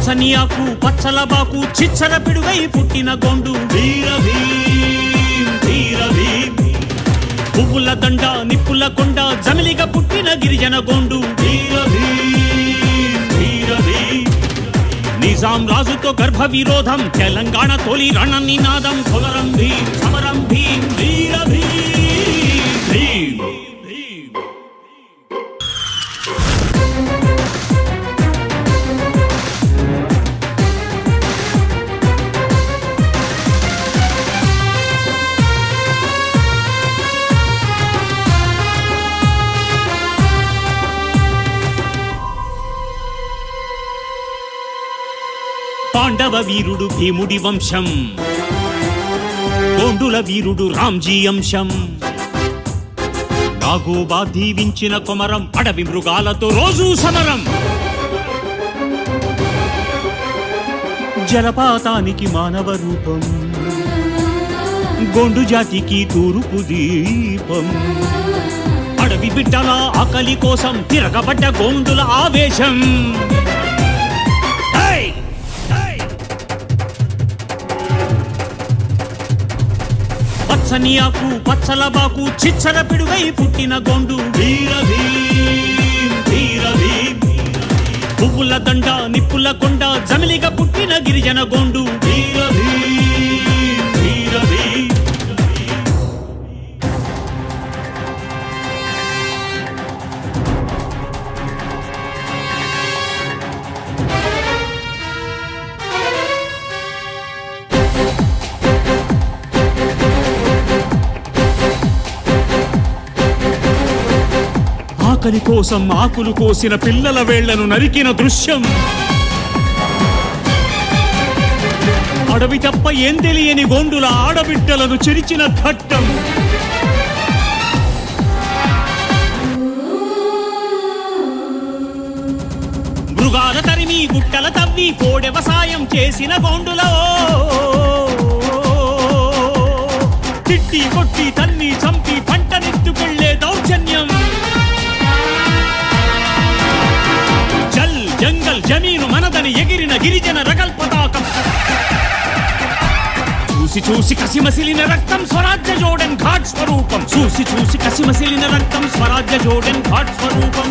పచ్చని ఆకు పచ్చల బాకు చిచ్చర పిడుగై పుట్టిన గోండు వీర భీమ్ వీర భీమ్. పువ్వుల దండ నిప్పుల కొండ జమిలిగా పుట్టిన గిరిజన గోండు వీర భీమ్ వీర భీమ్. నిజాం రాజుతో గర్భ విరోధం తెలంగాణ తొలి రణ నినాదం కొమరం భీమ్ సమరం భీమ్ వీర భీమ్ భీమ్. పాండవ వీరుడు భీముడి వంశం, గోండుల వీరుడు రామ్జీ అంశం. నాగోబా దీవించిన కొమరం అడవి మృగాలతో రోజూ సమరం. జలపాతానికి మానవ రూపం, గోండు జాతికి తూర్పు దీపం. అడవి బిడ్డల ఆకలి కోసం తిరగబడ్డ గోండుల ఆవేశం. పచ్చని ఆకు పచ్చల బాకు చిచ్చర పిడుగై పుట్టిన గోండు వీర భీమ్ వీర భీమ్. పువ్వుల దండ నిప్పుల కొండ జమిలిగా పుట్టిన గిరిజన గోండు వీర భీమ్ వీర భీమ్. ఆకలి కోసం ఆకులు కోసిన పిల్లల వేళ్లను నరికిన దృశ్యం. అడవి తప్ప ఏం తెలియని గోండుల ఆడబిడ్డలను చెరిచిన ఘట్టం. మృగాల తరిమి గుట్టల తవ్వి కోడె వ్యవసాయం చేసిన గోండులో తిట్టి కొట్టి తన్ని చంపి పంటనెత్తుకెళ్లే దౌర్జన్యం. జంగల్ జమీను మనదని ఎగిరిన గిరిజన రగల్ పతాకం. చూసి చూసి కసిమసిలిన రక్తం స్వరాజ్య జోడెన్ ఘాట్ స్వరూపం. చూసి చూసి కసిమసిలిన రక్తం స్వరాజ్య జోడెన్ ఘాట్ స్వరూపం.